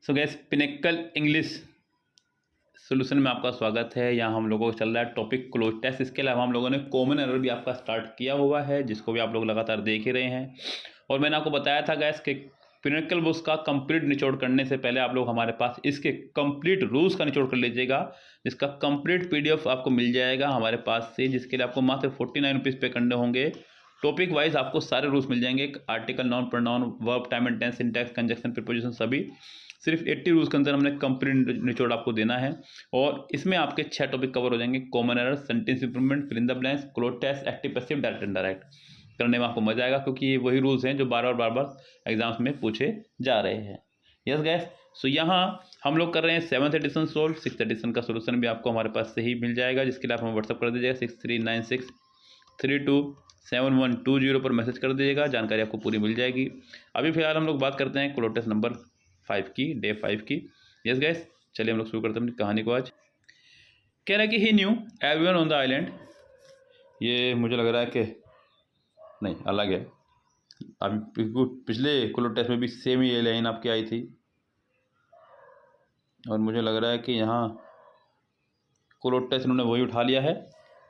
सो gas pinnacle English solution में आपका स्वागत है। यहाँ हम लोगों को चल रहा है टॉपिक क्लोज टेस्ट। इसके अलावा हम लोगों ने कॉमन एरर भी आपका स्टार्ट किया हुआ है, जिसको भी आप लोग लगातार देख ही रहे हैं। और मैंने आपको बताया था गैस कि पिनेकल बुक्स का कंप्लीट निचोड़ करने से पहले आप लोग हमारे पास इसके कंप्लीट रूल्स का निचोड़ कर लीजिएगा, जिसका कंप्लीट PDF आपको मिल जाएगा हमारे पास से, जिसके लिए आपको मात्र 49 रुपीज़ पे करने होंगे। टॉपिक वाइज आपको सारे रूल्स मिल जाएंगे, article, noun, pronoun, verb, time and tense, syntax, conjunction, preposition, सभी सिर्फ 80 रूल्स के अंदर हमने कंप्लीट निचोड़ आपको देना है। और इसमें आपके 6 टॉपिक कवर हो जाएंगे। Common error, sentence improvement, fill in the blanks, cloze test, active passive, direct indirect. करने में आपको मजा आएगा, क्योंकि ये वही रूल्स हैं जो बार बार एग्जाम्स में पूछे जा रहे हैं। यस गैस, सो यहाँ हम लोग कर रहे हैं 7th edition solve. 6th edition का सोल्यूशन भी आपको हमारे पास से ही मिल जाएगा, जिसके लिए आप हमें व्हाट्सअप कर दीजिएगा 6396327120 पर मैसेज कर दीजिएगा। जानकारी आपको पूरी मिल जाएगी। अभी फिलहाल हम लोग बात करते हैं क्लोज टेस्ट नंबर 5 की, डे 5 की। यस गैस, चलिए हम लोग शुरू करते हैं अपनी कहानी को। आज कह रहा है कि he knew everyone on the island. ये मुझे लग रहा है कि नहीं, अलग है। अभी पिछले क्लोज टेस्ट में भी सेम ये लाइन आपकी आई थी, और मुझे लग रहा है कि यहाँ क्लोज टेस्ट इन्होंने वही उठा लिया है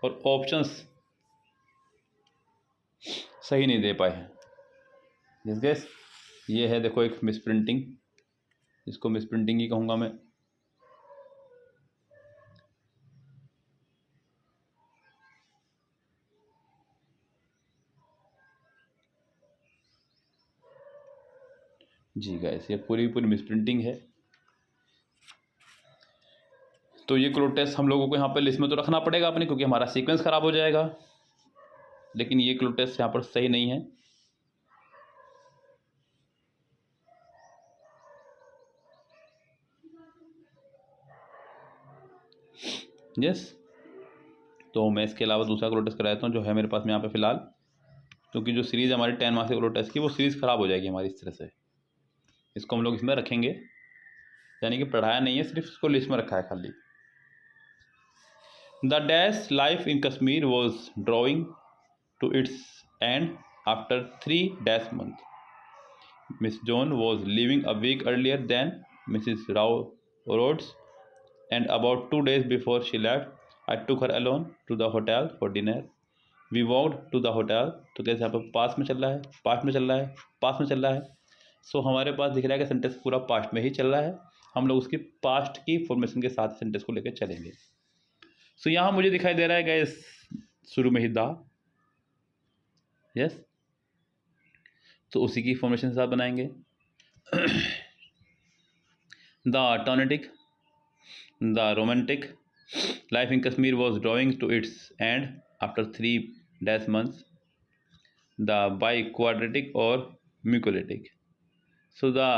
और ऑप्शंस सही नहीं दे पाए हैं। यस गैस, ये है देखो एक मिसप्रिंटिंग, इसको मिसप्रिंटिंग ही कहूँगा मैं। जी गाइस, ये पूरी मिसप्रिंटिंग है। तो ये क्लोज टेस्ट हम लोगों को यहाँ पर लिस्ट में तो रखना पड़ेगा अपने, क्योंकि हमारा सीक्वेंस खराब हो जाएगा। लेकिन ये क्लोज टेस्ट यहाँ पर सही नहीं है। यस, तो मैं इसके अलावा दूसरा क्लोज टेस्ट कराता हूँ जो है मेरे पास में यहाँ पे फिलहाल, क्योंकि जो सीरीज़ हमारी 10 मार्क्स के क्लोज टेस्ट की, वो सीरीज़ ख़राब हो जाएगी हमारी इस तरह से। इसको हम लोग इसमें रखेंगे, यानी कि पढ़ाया नहीं है, सिर्फ इसको लिस्ट में रखा है खाली। The dash life in Kashmir was drawing to its end after 3 dash month. Miss John was living a week earlier than Mrs Rao Rhodes, and about 2 days before she left, I took her alone to the hotel for dinner. We walked to the hotel। तो कैसे यहाँ पर पास में चल रहा है, past में चल रहा है, पास्ट में चल रहा है। सो हमारे पास दिख रहा है कि सेंटेंस पूरा पास्ट में ही चल रहा है। हम लोग उसकी पास्ट की फॉर्मेशन के साथ सेंटेंस को लेकर चलेंगे। सो यहाँ मुझे दिखाई दे रहा है गाइस शुरू में ही दा। यस, तो उसी की फॉर्मेशन के साथ बनाएंगे। द टोनेटिक, The romantic life in Kashmir was drawing to its end after 3 dash months. The biquadratic और mucolytic. So the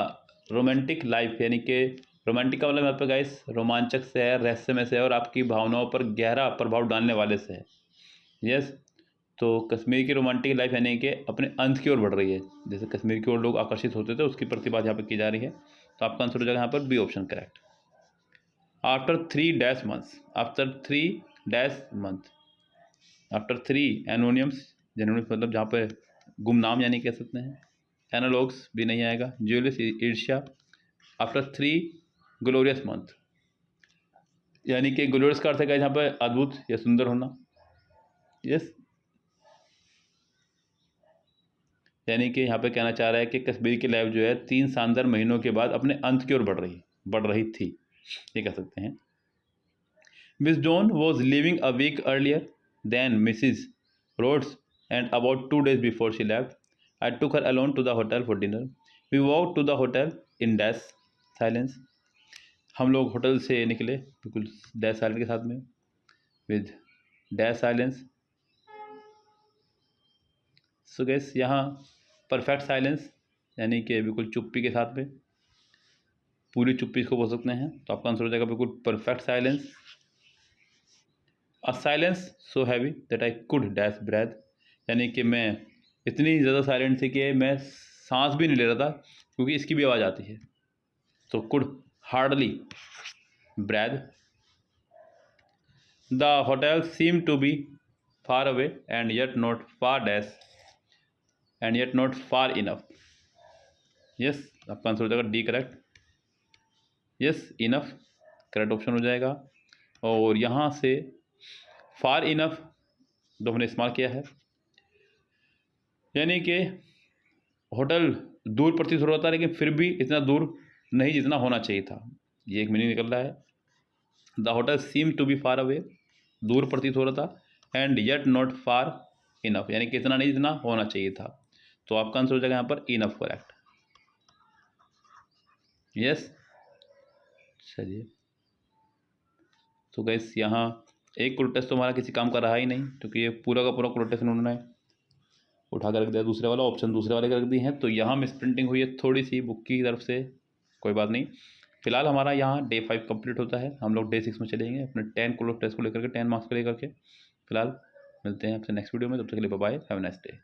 romantic life, यानी कि रोमांटिक का मतलब यहाँ पे गाइस रोमांचक से है, रहस्यमय से है, और आपकी भावनाओं पर गहरा प्रभाव डालने वाले से है। यस, तो कश्मीर की रोमांटिक लाइफ यानी कि अपने अंत की ओर बढ़ रही है। जैसे कश्मीर की ओर लोग आकर्षित होते थे, उसकी प्रति बात यहाँ पर की जा रही है। तो आपका आंसर हो जाएगा यहाँ पर B option correct. After 3 dash months, after 3 dash month, after 3 एनोनियम्स, जेनोनिम्स मतलब जहाँ पे गुमनाम यानी कह सकते हैं। एनालॉग्स भी नहीं आएगा। ज्यूलिस, ईर्ष्या। आफ्टर 3 ग्लोरियस मंथ, यानी कि ग्लोरियस का अर्थ है यहाँ पे अद्भुत या सुंदर होना। यस, यानी कि यहाँ पे कहना चाह रहा है कि कश्मीर की लाइफ जो है 3 शानदार महीनों के बाद अपने अंत की ओर बढ़ रही थी, ये कह सकते हैं। Miss John was living a week earlier than Mrs Rhodes and about 2 days before she left, I took her alone to the hotel for dinner. We walk to the hotel in dash silence. हम लोग hotel से निकले बिल्कुल dash silence के साथ में, with dash silence. So gas यहाँ perfect silence यानी कि बिल्कुल चुप्पी के साथ में, पूरी चुप्पी इसको बोल सकते हैं। तो आपका आंसर हो जाएगा बिल्कुल perfect silence. A silence so heavy that I could dash breathe, यानी कि मैं इतनी ज़्यादा साइलेंट थी कि मैं सांस भी नहीं ले रहा था, क्योंकि इसकी भी आवाज़ आती है। तो could hardly breathe. The hotel seem to be far away and yet not far dash and yet not far enough. Yes, आपका आंसर हो जाएगा D correct. Yes, enough correct option हो जाएगा। और यहाँ से फार इनफ जो हमने इस्तेमाल किया है, यानी कि होटल दूर प्रतीत हो रहा था लेकिन फिर भी इतना दूर नहीं जितना होना चाहिए था, ये एक मीनिंग निकल रहा है। The hotel seem to be far away, दूर प्रतीत हो रहा था, and yet not far enough, यानी कि इतना नहीं जितना होना चाहिए था। तो आपका आंसर हो जाएगा यहाँ पर इनफ करेक्ट। यस, चलिए। तो गैस यहाँ एक क्लू टेस्ट तो हमारा किसी काम का रहा ही नहीं, क्योंकि ये पूरा का पूरा क्लू टेस्ट उन्होंने उठा कर रख दिया, दूसरे वाला ऑप्शन दूसरे वाले कर दिए हैं। तो यहाँ मिस प्रिंटिंग हुई है थोड़ी सी बुक की तरफ से, कोई बात नहीं। फिलहाल हमारा यहाँ डे 5 कंप्लीट होता है, हम लोग डे 6 में चलेंगे अपने 10 क्लू टेस्ट को लेकर के, 10 मार्क्स को लेकर के। फिलहाल मिलते हैं आपसे नेक्स्ट वीडियो में, तब तक के लिए bye bye, have a nice day.